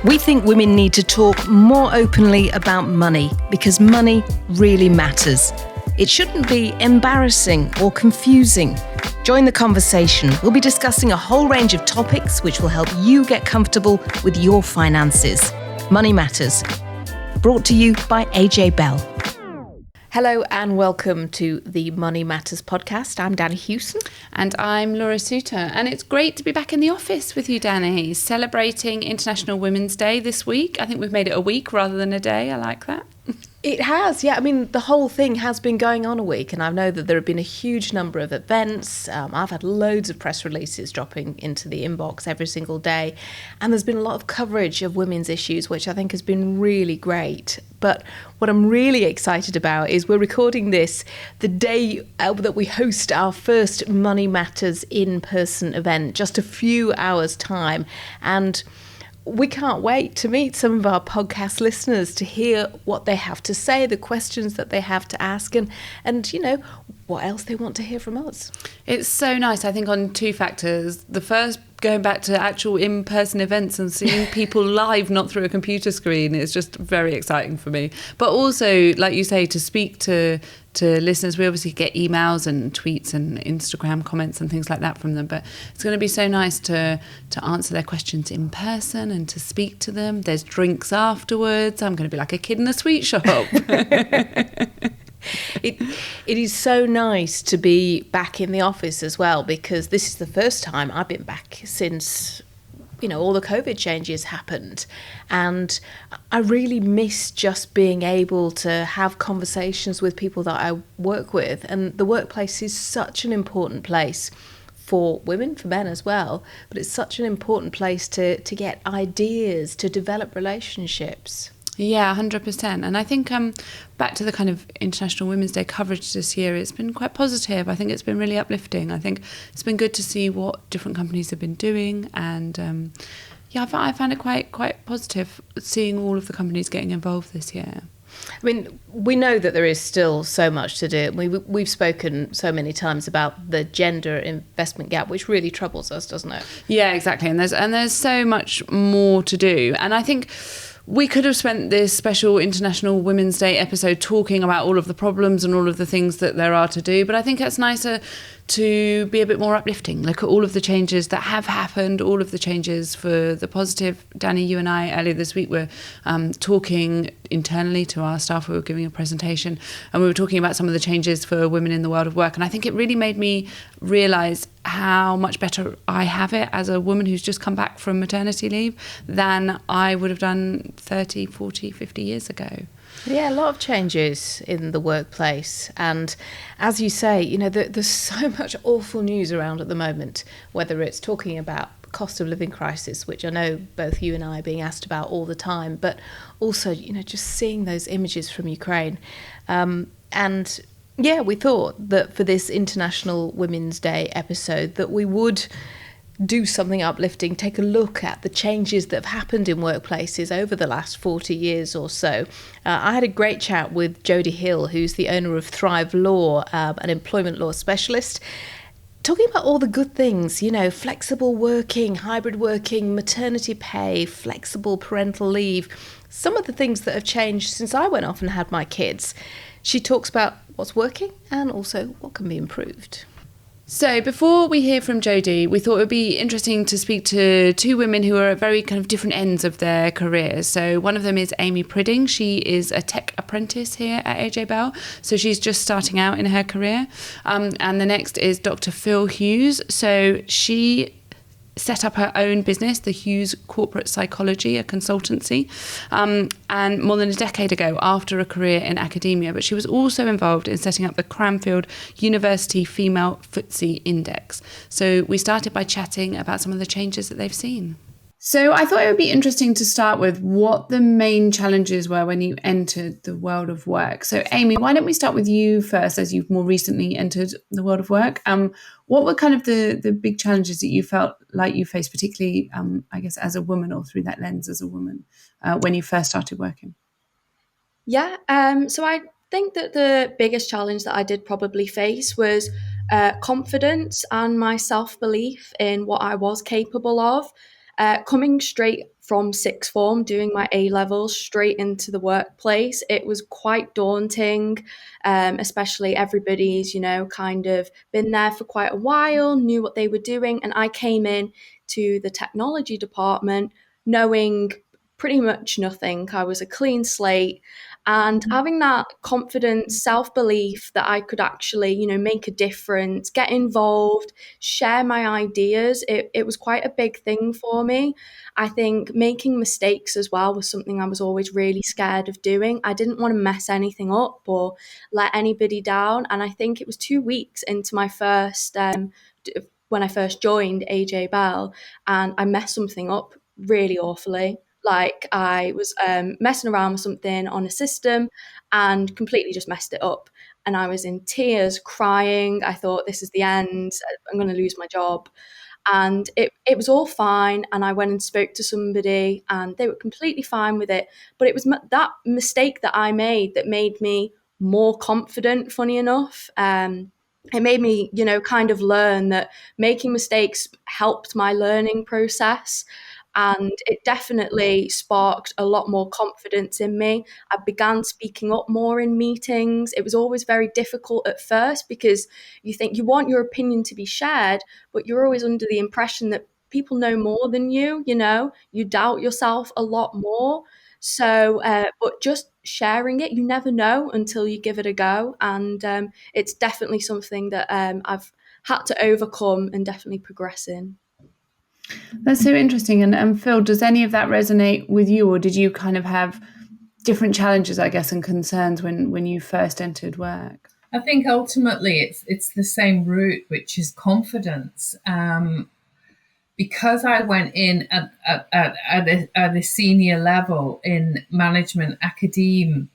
We think women need to talk more openly about money because money really matters. It shouldn't be embarrassing or confusing. Join the conversation. We'll be discussing a whole range of topics which will help you get comfortable with your finances. Money Matters. Brought to you by AJ Bell. Hello and welcome to the Money Matters podcast. I'm Danni Hewson. And I'm Laura Suter. And it's great to be back in the office with you, Danni, celebrating International Women's Day this week. I think we've made it a week rather than a day. I like that. It has, yeah. I mean, the whole thing has been going on a week, and I know that there have been a huge number of events. I've had loads of press releases dropping into the inbox every single day, and there's been a lot of coverage of women's issues, which I think has been really great. But what I'm really excited about is we're recording this the day that we host our first Money Matters in-person event, just a few hours' time, and we can't wait to meet some of our podcast listeners to hear what they have to say, the questions that they have to ask, and you know, what else they want to hear from us. It's so nice, I think, on two factors. The first, going back to actual in-person events and seeing people live, not through a computer screen, is just very exciting for me. But also, like you say, to speak to listeners, we obviously get emails and tweets and Instagram comments and things like that from them, but it's going to be so nice to answer their questions in person and to speak to them. There's drinks afterwards. I'm going to be like a kid in a sweet shop. It is so nice to be back in the office as well, because this is the first time I've been back since, you know, all the COVID changes happened. And I really miss just being able to have conversations with people that I work with. And the workplace is such an important place for women, for men as well, but it's such an important place to get ideas, to develop relationships. Yeah, 100%. And I think back to the kind of International Women's Day coverage this year, it's been quite positive. I think it's been really uplifting. I think it's been good to see what different companies have been doing. And I found it quite positive seeing all of the companies getting involved this year. I mean, we know that there is still so much to do. We've spoken so many times about the gender investment gap, which really troubles us, doesn't it? Yeah, exactly. And there's so much more to do. And I think we could have spent this special International Women's Day episode talking about all of the problems and all of the things that there are to do. But I think it's nicer to be a bit more uplifting. Look at all of the changes that have happened, all of the changes for the positive. Danni, you and I earlier this week were talking internally to our staff. We were giving a presentation and we were talking about some of the changes for women in the world of work. And I think it really made me realise how much better I have it as a woman who's just come back from maternity leave than I would have done 30, 40, 50 years ago. Yeah, a lot of changes in the workplace. And as you say, you know, there's so much awful news around at the moment, whether it's talking about the cost of living crisis, which I know both you and I are being asked about all the time, but also, you know, just seeing those images from Ukraine. And yeah, we thought that for this International Women's Day episode that we would do something uplifting, take a look at the changes that have happened in workplaces over the last 40 years or so. I had a great chat with Jodie Hill, who's the owner of Thrive Law, an employment law specialist, talking about all the good things, you know, flexible working, hybrid working, maternity pay, flexible parental leave, some of the things that have changed since I went off and had my kids. She talks about what's working and also what can be improved. So before we hear from Jodie, we thought it would be interesting to speak to two women who are at very kind of different ends of their careers. So one of them is Amy Pridding. She is a tech apprentice here at AJ Bell. So she's just starting out in her career. And the next is Dr. Phyl Hughes. So she set up her own business, the Hughes Corporate Psychology, a consultancy, and more than a decade ago after a career in academia. But she was also involved in setting up the Cranfield University Female FTSE Index. So we started by chatting about some of the changes that they've seen. So I thought it would be interesting to start with what the main challenges were when you entered the world of work. So Amy, why don't we start with you first, as you've more recently entered the world of work? What were kind of the big challenges that you felt like you faced, particularly, I guess, as a woman or through that lens as a woman when you first started working? Yeah, so I think that the biggest challenge that I did probably face was confidence and my self-belief in what I was capable of. Coming straight from sixth form, doing my A levels straight into the workplace. It was quite daunting, especially everybody's, kind of been there for quite a while, knew what they were doing. And I came in to the technology department knowing pretty much nothing. I was a clean slate. And having that confidence, self belief that I could actually, make a difference, get involved, share my ideas, it was quite a big thing for me. I think making mistakes as well was something I was always really scared of doing. I didn't want to mess anything up or let anybody down. And I think it was 2 weeks into my first, when I first joined AJ Bell, and I messed something up really awfully. Like I was messing around with something on a system and completely just messed it up. And I was in tears, crying. I thought, this is the end. I'm going to lose my job. And it was all fine. And I went and spoke to somebody and they were completely fine with it. But it was that mistake that I made that made me more confident, funny enough. It made me, kind of learn that making mistakes helped my learning process. And it definitely sparked a lot more confidence in me. I began speaking up more in meetings. It was always very difficult at first because you think you want your opinion to be shared, but you're always under the impression that people know more than you doubt yourself a lot more. So, but just sharing it, you never know until you give it a go. And it's definitely something that I've had to overcome and definitely progress in. That's so interesting. And Phil, does any of that resonate with you, or did you kind of have different challenges, I guess, and concerns when you first entered work? I think ultimately it's the same route, which is confidence. Because I went in at a senior level in management academe,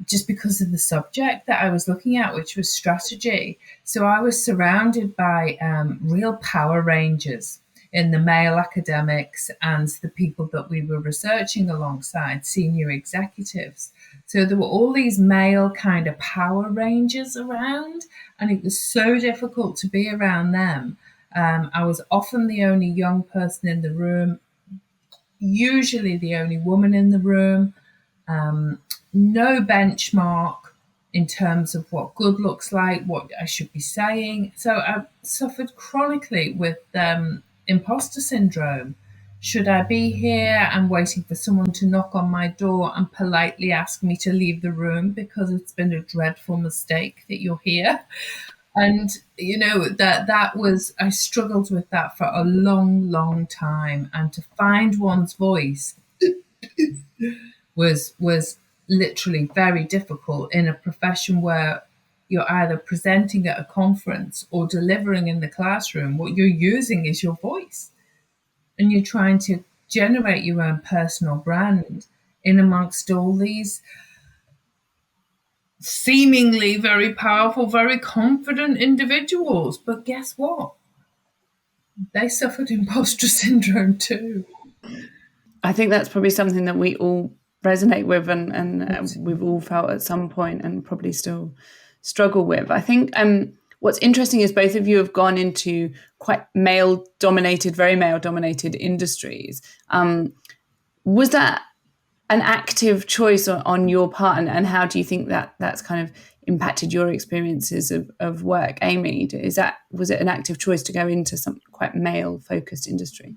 just because of the subject that I was looking at, which was strategy. So I was surrounded by real power rangers in the male academics and the people that we were researching alongside, senior executives. So there were all these male kind of power rangers around, and it was so difficult to be around them. I was often the only young person in the room, usually the only woman in the room. No benchmark in terms of what good looks like, what I should be saying. So I suffered chronically with imposter syndrome. Should I be here? I'm waiting for someone to knock on my door and politely ask me to leave the room because it's been a dreadful mistake that you're here. And that was, I struggled with that for a long, long time. And to find one's voice was literally very difficult in a profession where you're either presenting at a conference or delivering in the classroom. What you're using is your voice, and you're trying to generate your own personal brand in amongst all these seemingly very powerful, very confident individuals. But guess what? They suffered imposter syndrome too. I think that's probably something that we all resonate with and we've all felt at some point and probably still struggle with. I think what's interesting is both of you have gone into quite very male-dominated industries. Was that an active choice on your part, and how do you think that that's kind of impacted your experiences of work? Amy, was it an active choice to go into some quite male-focused industry?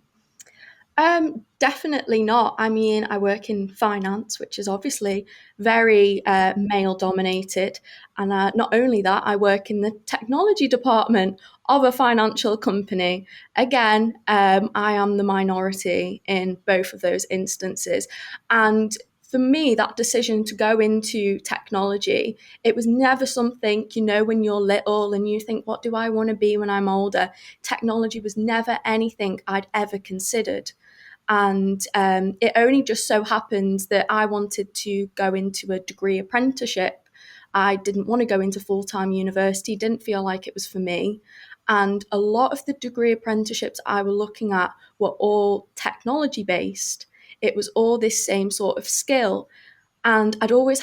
Definitely not. I mean, I work in finance, which is obviously very male dominated. And not only that, I work in the technology department of a financial company. Again, I am the minority in both of those instances. And for me, that decision to go into technology, it was never something, when you're little and you think, what do I want to be when I'm older? Technology was never anything I'd ever considered. And it only just so happened that I wanted to go into a degree apprenticeship. I didn't want to go into full-time university, didn't feel like it was for me. And a lot of the degree apprenticeships I was looking at were all technology-based. It was all this same sort of skill. And I was always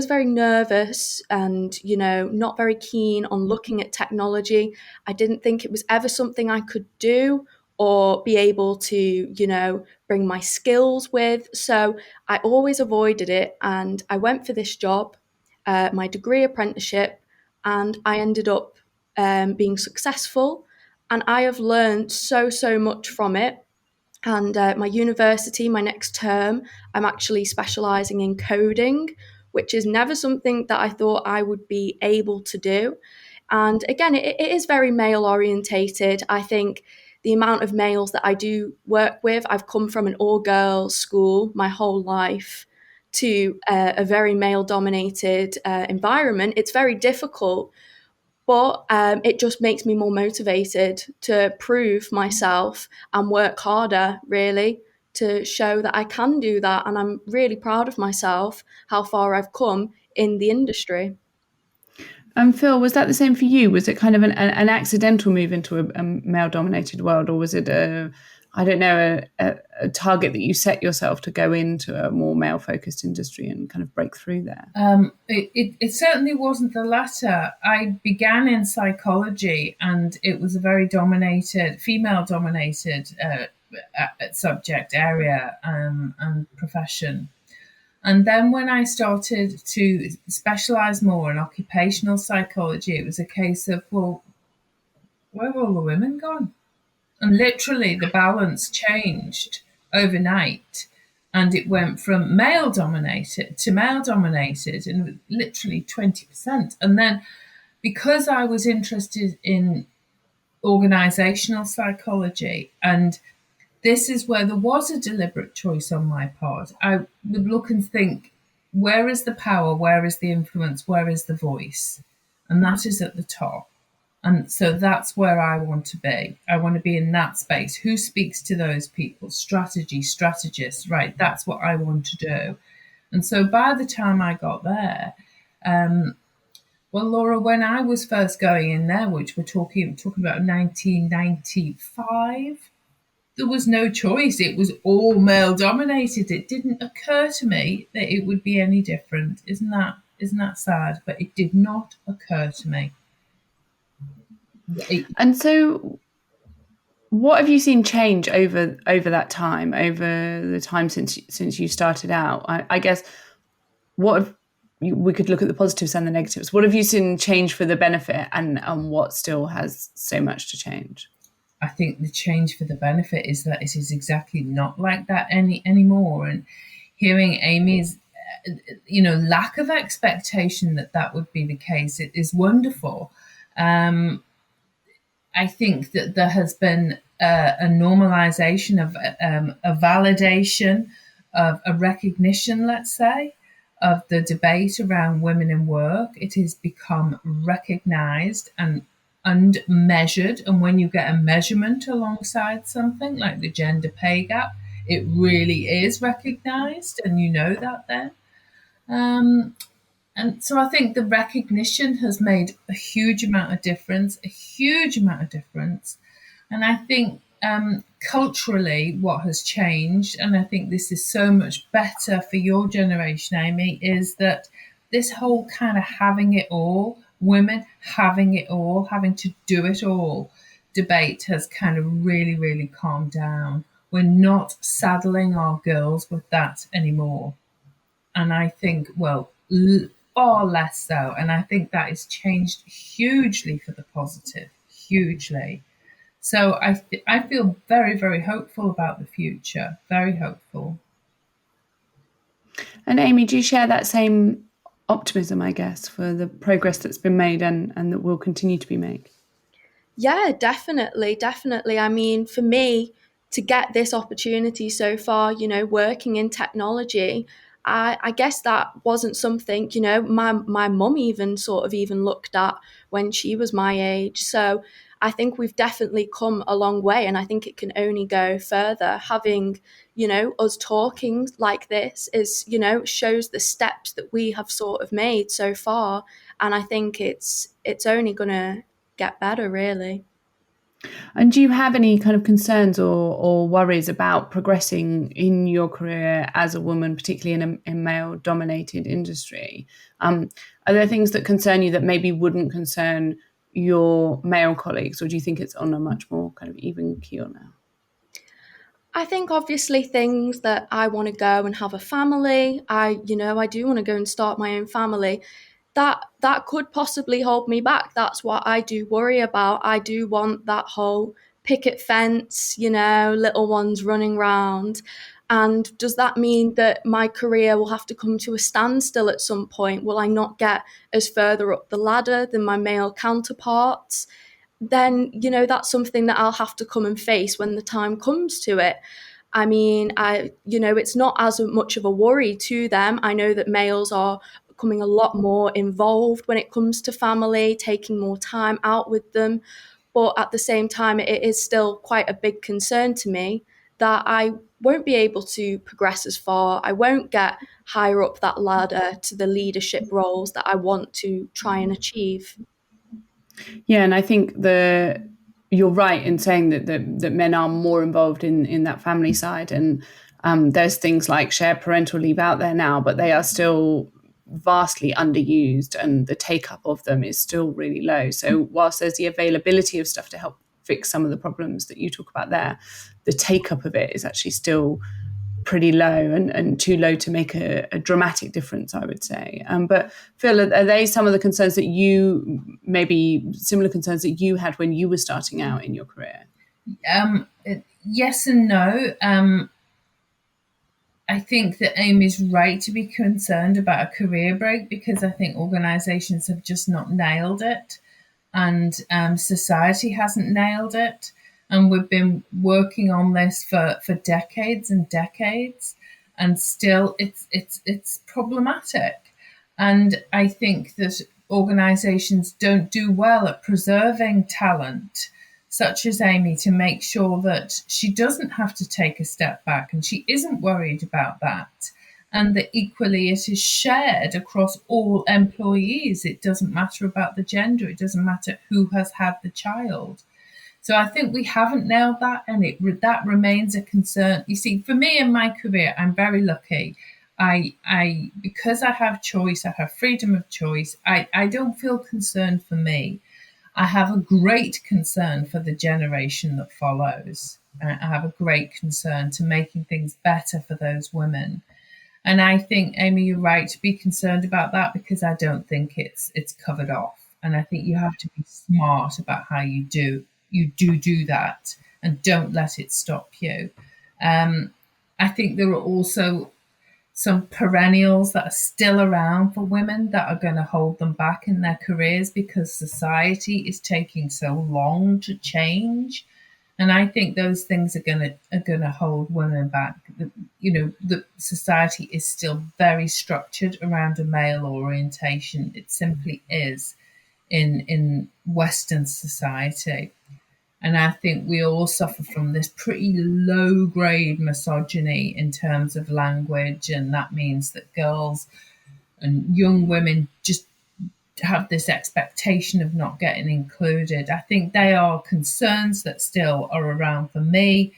very nervous and, not very keen on looking at technology. I didn't think it was ever something I could do or be able to, bring my skills with. So I always avoided it, and I went for this job, my degree apprenticeship, and I ended up being successful. And I have learned so much from it. And my university, my next term, I'm actually specialising in coding, which is never something that I thought I would be able to do. And again, it is very male orientated. I think the amount of males that I do work with, I've come from an all girls school my whole life to a very male dominated environment. It's very difficult, but it just makes me more motivated to prove myself and work harder, really, to show that I can do that. And I'm really proud of myself, how far I've come in the industry. Phyl, was that the same for you? Was it kind of an accidental move into a male-dominated world, or was it a target that you set yourself to go into a more male-focused industry and kind of break through there? It certainly wasn't the latter. I began in psychology, and it was a very female-dominated subject area and profession. And then when I started to specialise more in occupational psychology, it was a case of, well, where have all the women gone? And literally the balance changed overnight. And it went from male dominated to male dominated in literally 20%. And then because I was interested in organisational psychology, and this is where there was a deliberate choice on my part, I would look and think, where is the power? Where is the influence? Where is the voice? And that is at the top. And so that's where I want to be. I want to be in that space. Who speaks to those people? Strategists, right? That's what I want to do. And so by the time I got there, well, Laura, when I was first going in there, which we're talking about 1995, there was no choice. It was all male dominated. It didn't occur to me that it would be any different. Isn't that sad? But it did not occur to me. And so what have you seen change over that time, over the time since you started out? I guess we could look at the positives and the negatives. What have you seen change for the benefit, and what still has so much to change? I think the change for the benefit is that it is exactly not like that anymore. And hearing Amy's, lack of expectation that would be the case, it is wonderful. I think that there has been a normalization of a validation of a recognition, let's say, of the debate around women in work. It has become recognized and measured. And when you get a measurement alongside something like the gender pay gap, it really is recognized, and you know that then. And so I think the recognition has made a huge amount of difference. And I think culturally what has changed, and I think this is so much better for your generation, Amy, is that this whole kind of having it all, women having it all, having to do it all, debate has kind of really, really calmed down. We're not saddling our girls with that anymore. And I think, well, far less so. And I think that has changed hugely for the positive, hugely. So I feel very, very hopeful about the future, very hopeful. And Amy, do you share that same optimism, I guess, for the progress that's been made and that will continue to be made? Yeah, definitely. I mean, for me, to get this opportunity so far, working in technology, I guess that wasn't something, my mum even looked at when she was my age. So I think we've definitely come a long way, and I think it can only go further. Having, us talking like this is, shows the steps that we have sort of made so far. And I think it's only going to get better, really. And do you have any kind of concerns or worries about progressing in your career as a woman, particularly in a male-dominated industry? Are there things that concern you that maybe wouldn't concern your male colleagues, or do you think it's on a much more kind of even keel now? I think obviously things that I want to go and have a family. I do want to go and start my own family. That could possibly hold me back. That's what I do worry about. I do want that whole picket fence, little ones running round. And does that mean that my career will have to come to a standstill at some point? Will I not get as further up the ladder than my male counterparts? Then, that's something that I'll have to come and face when the time comes to it. I mean, it's not as much of a worry to them. I know that males are becoming a lot more involved when it comes to family, taking more time out with them. But at the same time, it is still quite a big concern to me that I won't be able to progress as far. I won't get higher up that ladder to the leadership roles that I want to try and achieve. Yeah, and I think you're right in saying that men are more involved in that family side, and there's things like shared parental leave out there now, but they are still vastly underused, and the take up of them is still really low. So whilst there's the availability of stuff to help fix some of the problems that you talk about there, the take up of it is actually still pretty low, and too low to make a dramatic difference, I would say. But Phyl, are they some of the concerns that maybe similar concerns that you had when you were starting out in your career? Yes and no. I think that Amy's right to be concerned about a career break, because I think organisations have just not nailed it, and society hasn't nailed it. And we've been working on this for decades and decades, and still it's problematic. And I think that organisations don't do well at preserving talent, such as Amy, to make sure that she doesn't have to take a step back, and she isn't worried about that. And that equally it is shared across all employees. It doesn't matter about the gender. It doesn't matter who has had the child. So I think we haven't nailed that, and that remains a concern. You see, for me in my career, I'm very lucky. I because I have choice, I have freedom of choice. I don't feel concerned for me. I have a great concern for the generation that follows. I have a great concern to making things better for those women. And I think, Amy, you're right to be concerned about that, because I don't think it's covered off. And I think you have to be smart about how you do that, and don't let it stop you. I think there are also some perennials that are still around for women that are going to hold them back in their careers, because society is taking so long to change. And I think those things are going to hold women back. The society is still very structured around a male orientation. It simply is in Western society. And I think we all suffer from this pretty low grade misogyny in terms of language. And that means that girls and young women just have this expectation of not getting included. I think they are concerns that still are around for me.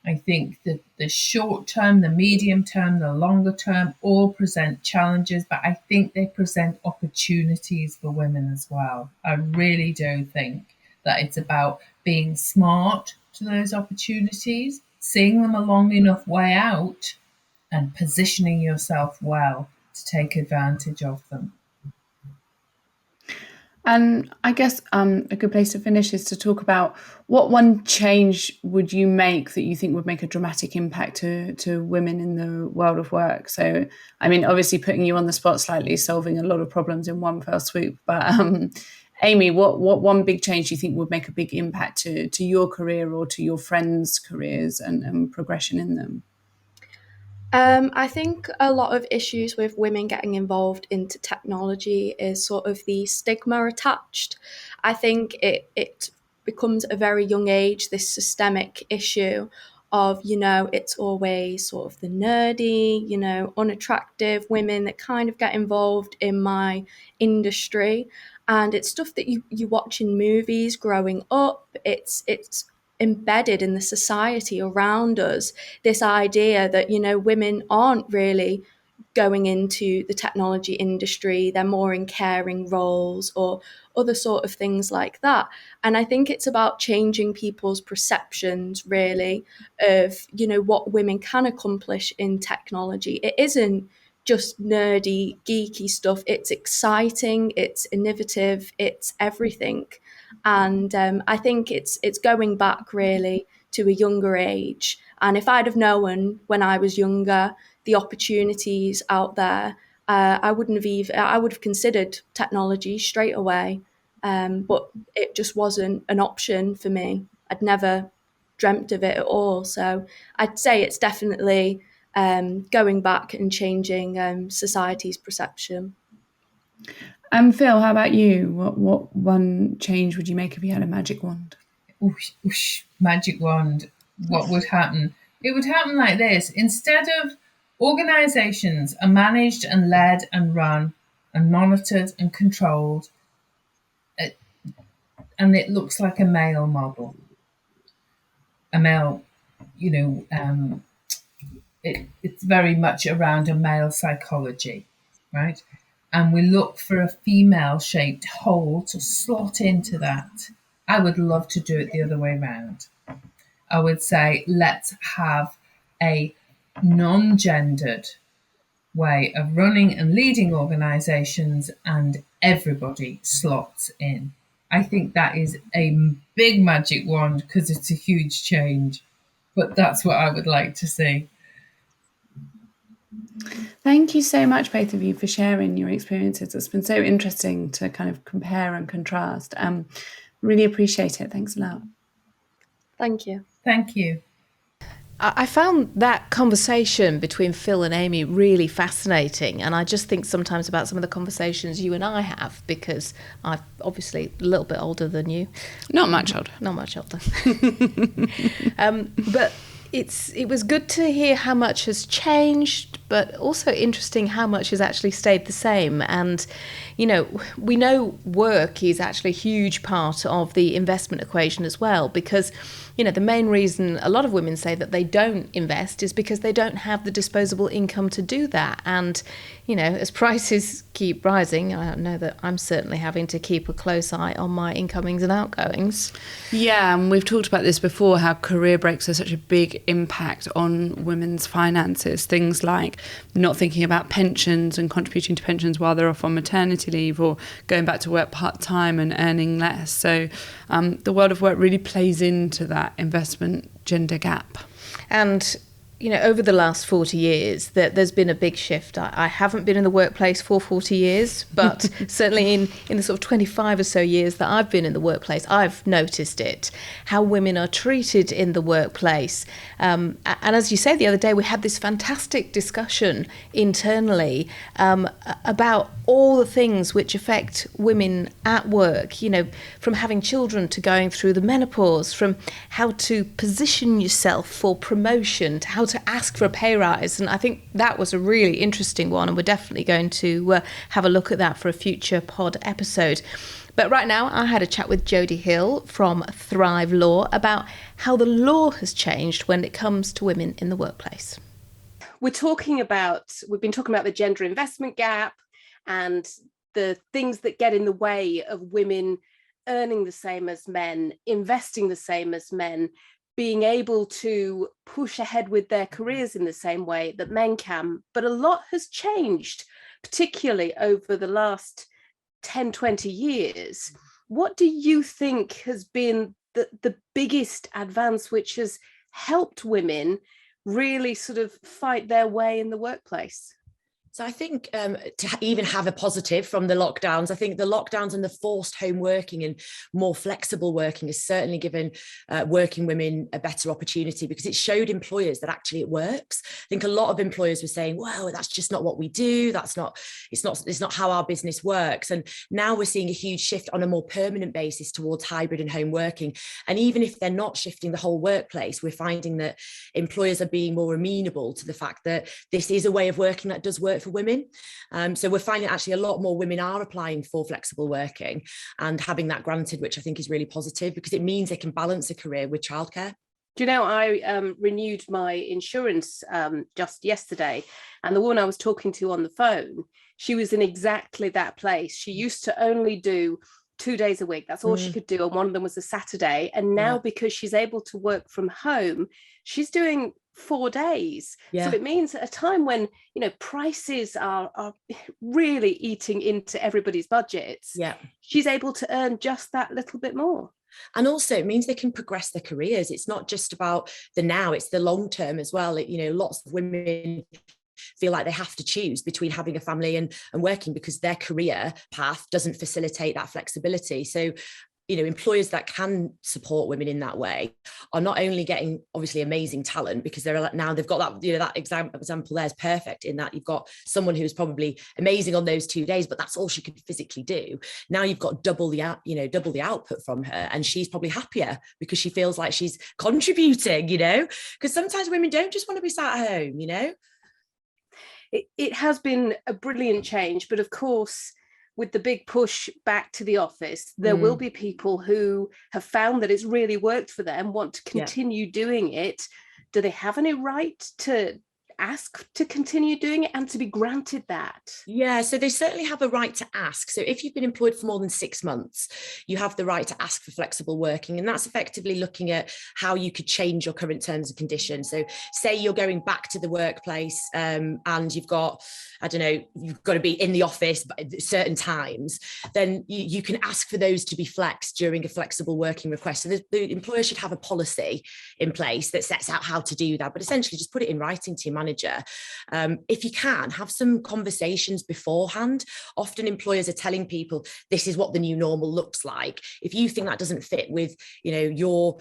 I think that the short term, the medium term, the longer term all present challenges, but I think they present opportunities for women as well. I really do think that it's about being smart to those opportunities, seeing them a long enough way out, and positioning yourself well to take advantage of them. And I guess a good place to finish is to talk about what one change would you make that you think would make a dramatic impact to women in the world of work. So, I mean, obviously putting you on the spot slightly, solving a lot of problems in one fell swoop. But Amy, what one big change do you think would make a big impact to your career or to your friends' careers and progression in them? I think a lot of issues with women getting involved into technology is sort of the stigma attached. I think it becomes a very young age, this systemic issue of, it's always sort of the nerdy, unattractive women that kind of get involved in my industry. And it's stuff that you watch in movies growing up. It's embedded in the society around us, this idea that women aren't really going into the technology industry. They're more in caring roles or other sort of things like that. And I think it's about changing people's perceptions, really, of, you know, what women can accomplish in technology. It isn't just nerdy, geeky stuff. It's exciting, it's innovative, it's everything. And I think it's going back really to a younger age. And if I'd have known when I was younger the opportunities out there, I would have considered technology straight away. But it just wasn't an option for me. I'd never dreamt of it at all. So I'd say it's definitely going back and changing society's perception. Phyl, how about you? What one change would you make if you had a magic wand? Whoosh, whoosh, magic wand. What would happen? It would happen like this. Instead of organizations are managed and led and run and monitored and controlled, and it looks like a male model. A male, it's very much around a male psychology, right? And we look for a female-shaped hole to slot into that. I would love to do it the other way around. I would say, let's have a non-gendered way of running and leading organizations, and everybody slots in. I think that is a big magic wand because it's a huge change, but that's what I would like to see. Thank you so much, both of you, for sharing your experiences. It's been so interesting to kind of compare and contrast. Really appreciate it. Thanks a lot. Thank you. Thank you. I found that conversation between Phyl and Amy really fascinating, and I just think sometimes about some of the conversations you and I have, because I'm obviously a little bit older than you. Not much older. Not much older. But it was good to hear how much has changed, but also interesting how much has actually stayed the same. And, you know, we know work is actually a huge part of the investment equation as well, because, you know, the main reason a lot of women say that they don't invest is because they don't have the disposable income to do that. And, you know, as prices keep rising, I know that I'm certainly having to keep a close eye on my incomings and outgoings. Yeah, and we've talked about this before, how career breaks are such a big impact on women's finances. Things like not thinking about pensions and contributing to pensions while they're off on maternity leave, or going back to work part-time and earning less. So the world of work really plays into that investment gender gap. And, you know, over the last 40 years, there's been a big shift. I haven't been in the workplace for 40 years, but certainly in the sort of 25 or so years that I've been in the workplace, I've noticed it, how women are treated in the workplace. And as you say, the other day, we had this fantastic discussion internally about all the things which affect women at work, you know, from having children to going through the menopause, from how to position yourself for promotion to how to ask for a pay rise. And I think that was a really interesting one, and we're definitely going to have a look at that for a future pod episode. But right now I had a chat with Jodie Hill from Thrive Law about how the law has changed when it comes to women in the workplace. We've been talking about the gender investment gap and the things that get in the way of women earning the same as men, investing the same as men, being able to push ahead with their careers in the same way that men can. But a lot has changed, particularly over the last 10, 20 years. What do you think has been the biggest advance which has helped women really sort of fight their way in the workplace? So I think to even have a positive from the lockdowns, I think the lockdowns and the forced home working and more flexible working has certainly given working women a better opportunity, because it showed employers that actually it works. I think a lot of employers were saying, well, that's just not what we do. It's not how our business works. And now we're seeing a huge shift on a more permanent basis towards hybrid and home working. And even if they're not shifting the whole workplace, we're finding that employers are being more amenable to the fact that this is a way of working that does work for women. So we're finding actually a lot more women are applying for flexible working and having that granted, which I think is really positive, because it means they can balance a career with childcare. Do you know, I renewed my insurance just yesterday, and the woman I was talking to on the phone, she was in exactly that place. She used to only do 2 days a week. That's all she could do. And one of them was a Saturday. And now, because she's able to work from home, she's doing 4 days. So it means at a time when, you know, prices are really eating into everybody's budgets, she's able to earn just that little bit more. And also it means they can progress their careers. It's not just about the now, it's the long term as well. Lots of women feel like they have to choose between having a family and working because their career path doesn't facilitate that flexibility. So, employers that can support women in that way are not only getting obviously amazing talent, because they've got that, that example there is perfect in that you've got someone who's probably amazing on those 2 days, but that's all she could physically do. Now you've got double the output from her, and she's probably happier because she feels like she's contributing, because sometimes women don't just want to be sat at home, It has been a brilliant change, but of course, with the big push back to the office, there will be people who have found that it's really worked for them, want to continue doing it. Do they have any right to ask to continue doing it and to be granted that? Yeah, so they certainly have a right to ask. So if you've been employed for more than 6 months, you have the right to ask for flexible working. And that's effectively looking at how you could change your current terms and conditions. So say you're going back to the workplace and you've got, you've got to be in the office at certain times, then you can ask for those to be flexed during a flexible working request. So the employer should have a policy in place that sets out how to do that, but essentially just put it in writing to your manager. If you can, have some conversations beforehand. Often employers are telling people this is what the new normal looks like. If you think that doesn't fit with your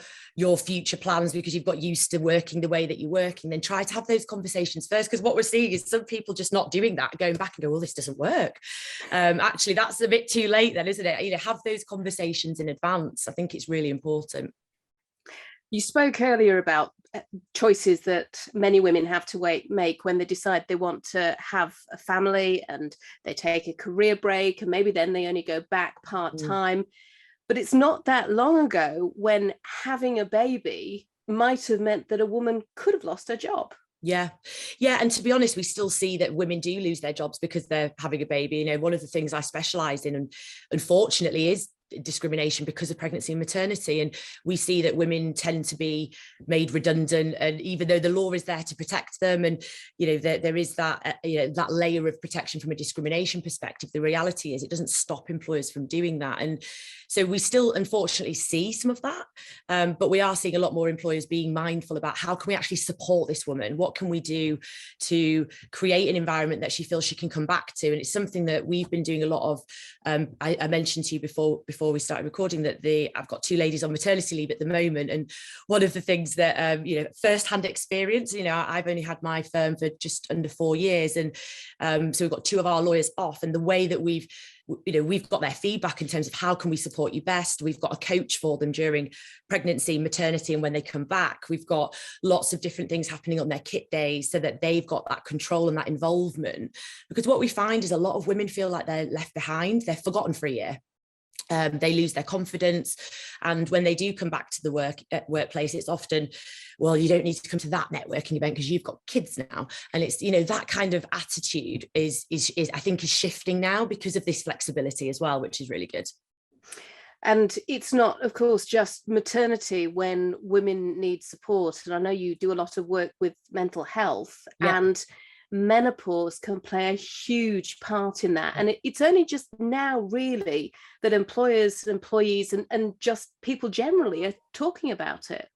future plans because you've got used to working the way that you're working, then try to have those conversations first, because what we're seeing is some people just not doing that, going back and go, well, this doesn't work. Actually, that's a bit too late then, isn't it? Have those conversations in advance. I think it's really important. You spoke earlier about choices that many women have to make when they decide they want to have a family and they take a career break, and maybe then they only go back part-time. But it's not that long ago when having a baby might have meant that a woman could have lost her job. Yeah. And to be honest, we still see that women do lose their jobs because they're having a baby. One of the things I specialise in, and unfortunately, is discrimination because of pregnancy and maternity. And we see that women tend to be made redundant, and even though the law is there to protect them, and there is that that layer of protection from a discrimination perspective, the reality is it doesn't stop employers from doing that. And so we still unfortunately see some of that, but we are seeing a lot more employers being mindful about how can we actually support this woman, what can we do to create an environment that she feels she can come back to. And it's something that we've been doing a lot of. I mentioned to you before we started recording that I've got 2 ladies on maternity leave at the moment, and one of the things that first-hand experience, I've only had my firm for just under 4 years, and so we've got 2 of our lawyers off, and the way that we've got their feedback in terms of how can we support you best. We've got a coach for them during pregnancy, maternity, and when they come back. We've got lots of different things happening on their kit days so that they've got that control and that involvement, because what we find is a lot of women feel like they're left behind, they're forgotten for a year. They lose their confidence, and when they do come back to the workplace, it's often, well, you don't need to come to that networking event because you've got kids now. And it's that kind of attitude is I think is shifting now because of this flexibility as well, which is really good. And it's not, of course, just maternity when women need support. And I know you do a lot of work with mental health, and menopause can play a huge part in that. And it's only just now really that employers, employees, and just people generally are talking about it.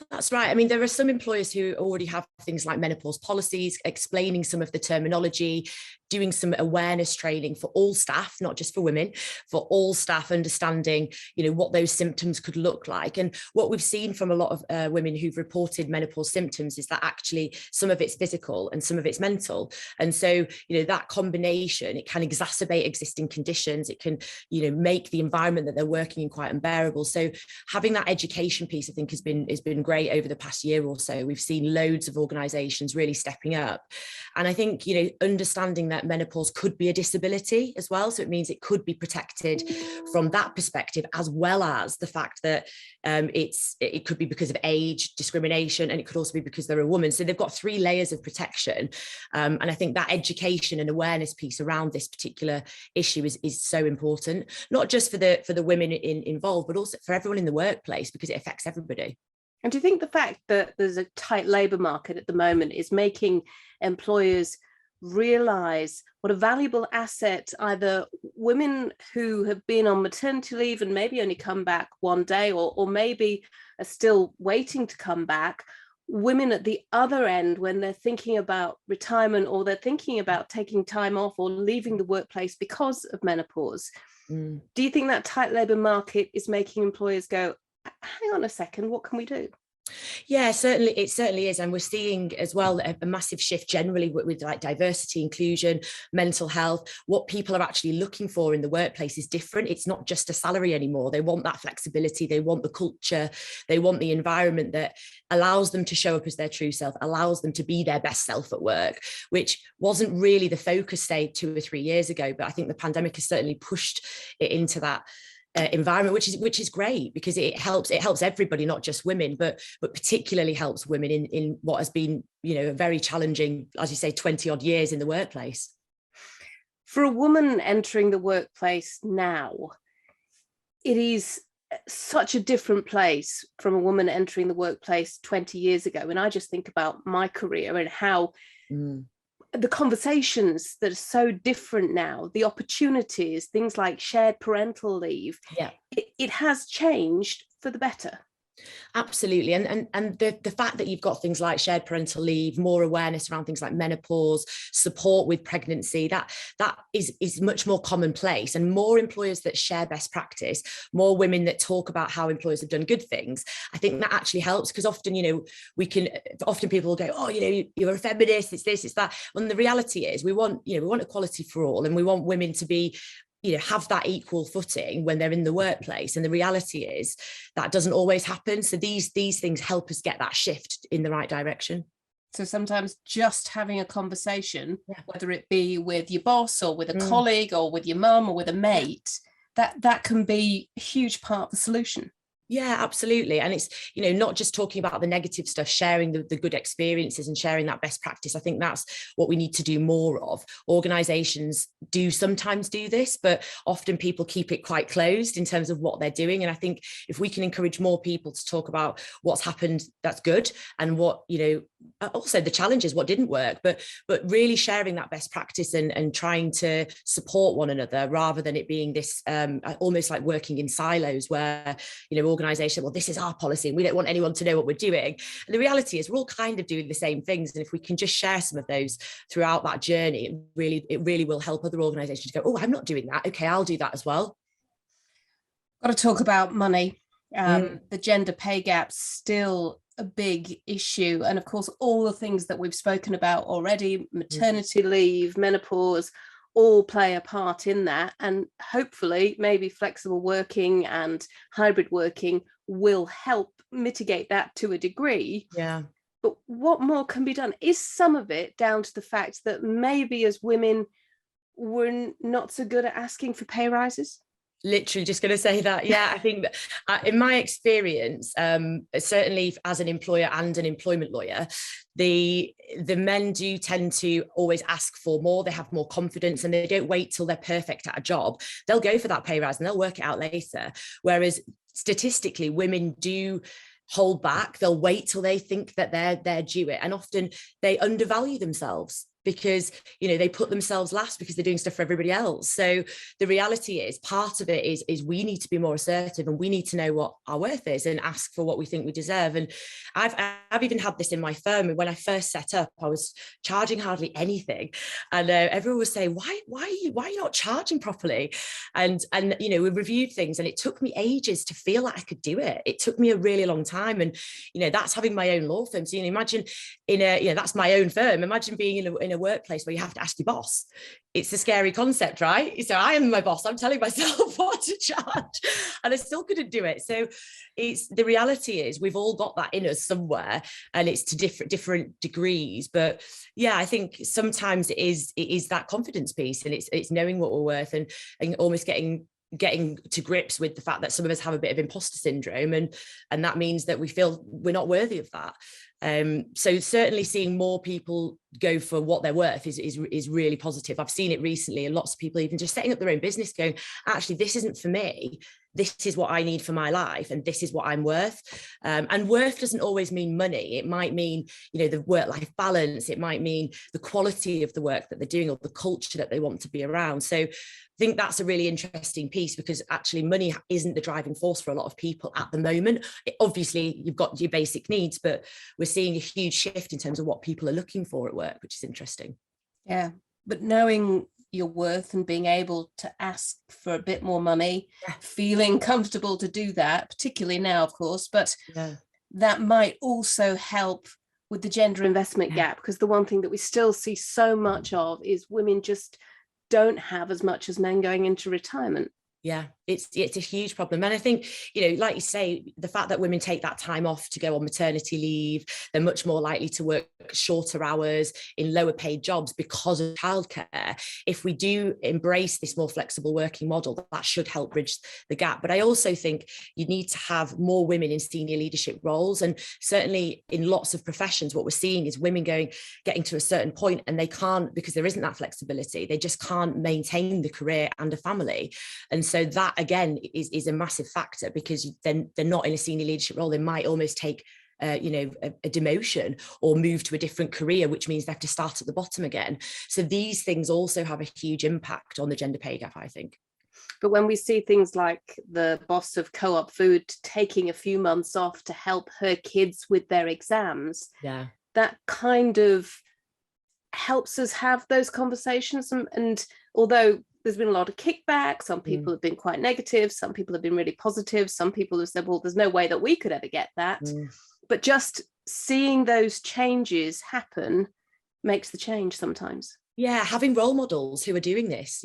That's right. I mean, there are some employers who already have things like menopause policies, explaining some of the terminology, doing some awareness training for all staff, not just for women, for all staff, understanding, what those symptoms could look like. And what we've seen from a lot of women who've reported menopause symptoms is that actually some of it's physical and some of it's mental. And so, that combination, it can exacerbate existing conditions. It can, make the environment that they're working in quite unbearable. So having that education piece, I think, has been been great over the past year or so. We've seen loads of organisations really stepping up. And I think, you know, understanding that menopause could be a disability as well. So it means it could be protected from that perspective, as well as the fact that it could be because of age discrimination, and it could also be because they're a woman. So they've got 3 layers of protection. And I think that education and awareness piece around this particular issue is so important, not just for the women involved, but also for everyone in the workplace, because it affects everybody. And do you think the fact that there's a tight labour market at the moment is making employers realise what a valuable asset either women who have been on maternity leave and maybe only come back one day, or maybe are still waiting to come back, women at the other end when they're thinking about retirement, or they're thinking about taking time off or leaving the workplace because of menopause? Do you think that tight labour market is making employers go, hang on a second, what can we do? Yeah, certainly, it certainly is. And we're seeing as well a massive shift generally with like diversity, inclusion, mental health. What people are actually looking for in the workplace is different. It's not just a salary anymore. They want that flexibility. They want the culture. They want the environment that allows them to show up as their true self, allows them to be their best self at work, which wasn't really the focus, say, 2 or 3 years ago. But I think the pandemic has certainly pushed it into that environment, which is great, because it helps everybody, not just women, but particularly helps women in what has been, you know, a very challenging, as you say, 20 odd years in the workplace. For a woman entering the workplace now, it is such a different place from a woman entering the workplace 20 years ago. And I just think about my career and how the conversations that are so different now, the opportunities, things like shared parental leave, it has changed for the better. Absolutely. And the fact that you've got things like shared parental leave, more awareness around things like menopause, support with pregnancy, that is much more commonplace, and more employers that share best practice, more women that talk about how employers have done good things. I think that actually helps, because often, you know, often people will go, oh, you know, you're a feminist, it's this, it's that. When the reality is we want equality for all, and we want women to be, you know, have that equal footing when they're in the workplace. And the reality is that doesn't always happen. So these things help us get that shift in the right direction. So sometimes just having a conversation, whether it be with your boss or with a colleague or with your mum or with a mate, that can be a huge part of the solution. Yeah, absolutely. And it's, you know, not just talking about the negative stuff, sharing the good experiences and sharing that best practice. I think that's what we need to do more of. Organisations do sometimes do this, but often people keep it quite closed in terms of what they're doing. And I think if we can encourage more people to talk about what's happened that's good, and what, you know, also the challenges, what didn't work, but really sharing that best practice and trying to support one another, rather than it being this almost like working in silos where, you know, organisation, well, this is our policy and we don't want anyone to know what we're doing. And the reality is we're all kind of doing the same things. And if we can just share some of those throughout that journey, it really will help other organisations go, oh, I'm not doing that. Okay, I'll do that as well. Got to talk about money. The gender pay gap's still a big issue. And of course, all the things that we've spoken about already, maternity leave, menopause, all play a part in that. And hopefully maybe flexible working and hybrid working will help mitigate that to a degree. Yeah. But what more can be done? Is some of it down to the fact that maybe as women we're not so good at asking for pay rises? Literally just going to say that. Yeah, I think that, in my experience, certainly as an employer and an employment lawyer, the men do tend to always ask for more. They have more confidence and they don't wait till they're perfect at a job. They'll go for that pay rise and they'll work it out later. Whereas statistically, women do hold back. They'll wait till they think that they're due it. And often they undervalue themselves, because, you know, they put themselves last because they're doing stuff for everybody else. So the reality is, part of it is we need to be more assertive, and we need to know what our worth is and ask for what we think we deserve. And I've even had this in my firm. When I first set up, I was charging hardly anything, and everyone was saying, why are you not charging properly? And you know, we reviewed things, and it took me ages to feel like I could do it. It took me a really long time. And, you know, that's having my own law firm. So, you know, imagine that's my own firm. Imagine being in a a workplace where you have to ask your boss. It's a scary concept, right? So I am my boss. I'm telling myself what to charge, and I still couldn't do it. So it's the reality is we've all got that in us somewhere, and it's to different degrees. But yeah, I think sometimes it is that confidence piece, and it's knowing what we're worth, and almost getting to grips with the fact that some of us have a bit of imposter syndrome, and that means that we feel we're not worthy of that. So certainly seeing more people go for what they're worth is really positive. I've seen it recently, and lots of people even just setting up their own business going, actually, this isn't for me. This is what I need for my life, and this is what I'm worth. And worth doesn't always mean money. It might mean, the work-life balance. It might mean the quality of the work that they're doing, or the culture that they want to be around. So I think that's a really interesting piece, because actually money isn't the driving force for a lot of people at the moment. Obviously, you've got your basic needs, but we're seeing a huge shift in terms of what people are looking for at work, which is interesting. Yeah, but knowing your worth and being able to ask for a bit more money, feeling comfortable to do that, particularly now, of course, but that might also help with the gender investment gap, because the one thing that we still see so much of is women just don't have as much as men going into retirement. Yeah, it's a huge problem. And I think, like you say, the fact that women take that time off to go on maternity leave, they're much more likely to work shorter hours in lower paid jobs because of childcare. If we do embrace this more flexible working model, that should help bridge the gap. But I also think you need to have more women in senior leadership roles. And certainly in lots of professions, what we're seeing is women getting to a certain point, and they can't, because there isn't that flexibility, they just can't maintain the career and a family. And so that, again, is a massive factor, because then they're not in a senior leadership role. They might almost take a demotion or move to a different career, which means they have to start at the bottom again. So these things also have a huge impact on the gender pay gap, I think. But when we see things like the boss of Co-op Food taking a few months off to help her kids with their exams, that kind of helps us have those conversations. And although there's been a lot of kickback, some people have been quite negative, some people have been really positive, some people have said, well, there's no way that we could ever get that. But just seeing those changes happen makes the change sometimes. Yeah, having role models who are doing this,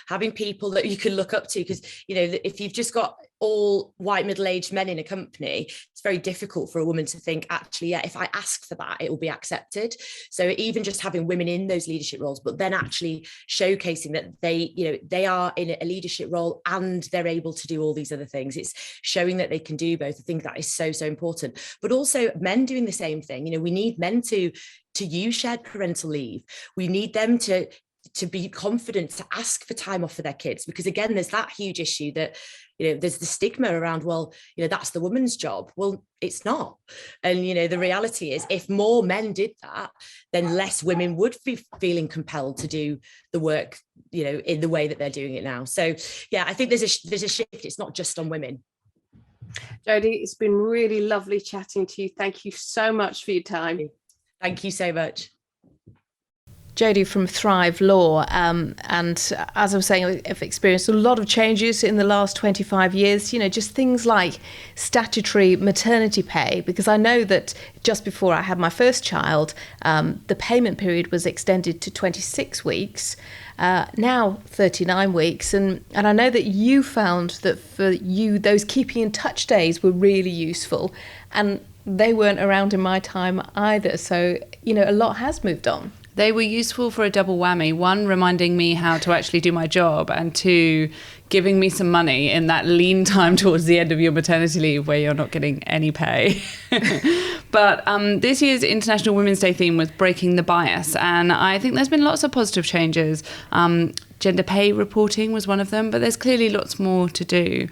having people that you can look up to, because, if you've just got all white middle-aged men in a company, it's very difficult for a woman to think, actually, if I ask for that, it will be accepted. So even just having women in those leadership roles, but then actually showcasing that they are in a leadership role and they're able to do all these other things. It's showing that they can do both. I think that is so, so important. But also men doing the same thing. We need men to use shared parental leave. We need them to be confident to ask for time off for their kids, because again, there's that huge issue that there's the stigma around, that's the woman's job. Well, it's not. And the reality is, if more men did that, then less women would be feeling compelled to do the work in the way that they're doing it now. So yeah, I think there's a shift. It's not just on women. Jodie, it's been really lovely chatting to you. Thank you so much for your time. Thank you so much. Jodie from Thrive Law, and as I was saying, I've experienced a lot of changes in the last 25 years, just things like statutory maternity pay, because I know that just before I had my first child, the payment period was extended to 26 weeks, now 39 weeks. And I know that you found that for you, those keeping in touch days were really useful, and they weren't around in my time either. So, a lot has moved on. They were useful for a double whammy. One, reminding me how to actually do my job, and two, giving me some money in that lean time towards the end of your maternity leave where you're not getting any pay. But this year's International Women's Day theme was breaking the bias, and I think there's been lots of positive changes. Gender pay reporting was one of them, but there's clearly lots more to do.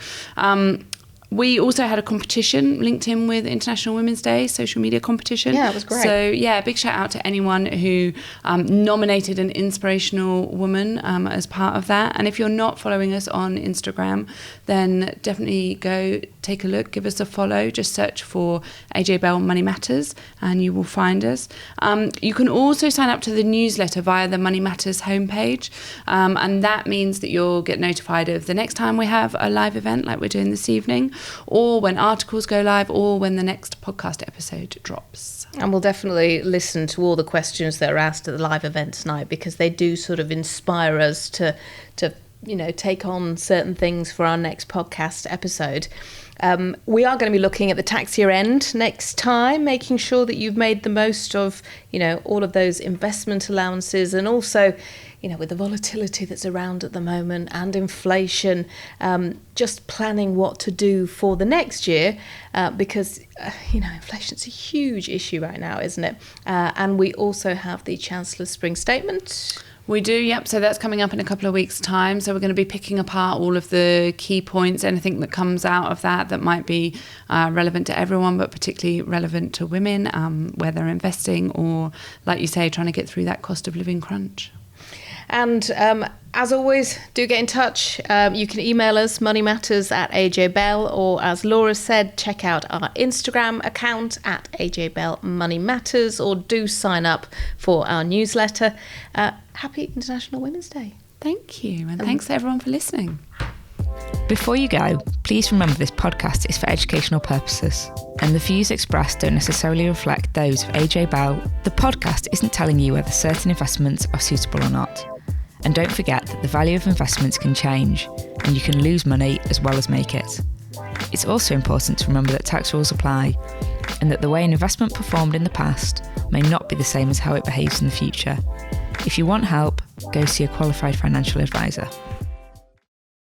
We also had a competition linked in with International Women's Day, social media competition. Yeah, it was great. So yeah, big shout out to anyone who nominated an inspirational woman as part of that. And if you're not following us on Instagram, then definitely go take a look, give us a follow. Just search for AJ Bell Money Matters and you will find us. You can also sign up to the newsletter via the Money Matters homepage. And that means that you'll get notified of the next time we have a live event like we're doing this evening. or when articles go live, or when the next podcast episode drops. And we'll definitely listen to all the questions that are asked at the live event tonight, because they do sort of inspire us to take on certain things for our next podcast episode. We are going to be looking at the tax year end next time, making sure that you've made the most of, all of those investment allowances, and also, with the volatility that's around at the moment and inflation, just planning what to do for the next year, because, inflation's a huge issue right now, isn't it? And we also have the Chancellor's Spring Statement. We do, yep. So that's coming up in a couple of weeks' time. So we're going to be picking apart all of the key points, anything that comes out of that might be relevant to everyone, but particularly relevant to women, where they're investing or, like you say, trying to get through that cost of living crunch. And as always, do get in touch. You can email us, moneymatters@AJ Bell, or as Laura said, check out our Instagram account @AJBellMoneyMatters, or do sign up for our newsletter. Happy International Women's Day. Thank you, and thanks to everyone for listening. Before you go, please remember this podcast is for educational purposes, and the views expressed don't necessarily reflect those of AJ Bell. The podcast isn't telling you whether certain investments are suitable or not. And don't forget that the value of investments can change, and you can lose money as well as make it. It's also important to remember that tax rules apply, and that the way an investment performed in the past may not be the same as how it behaves in the future. If you want help, go see a qualified financial advisor.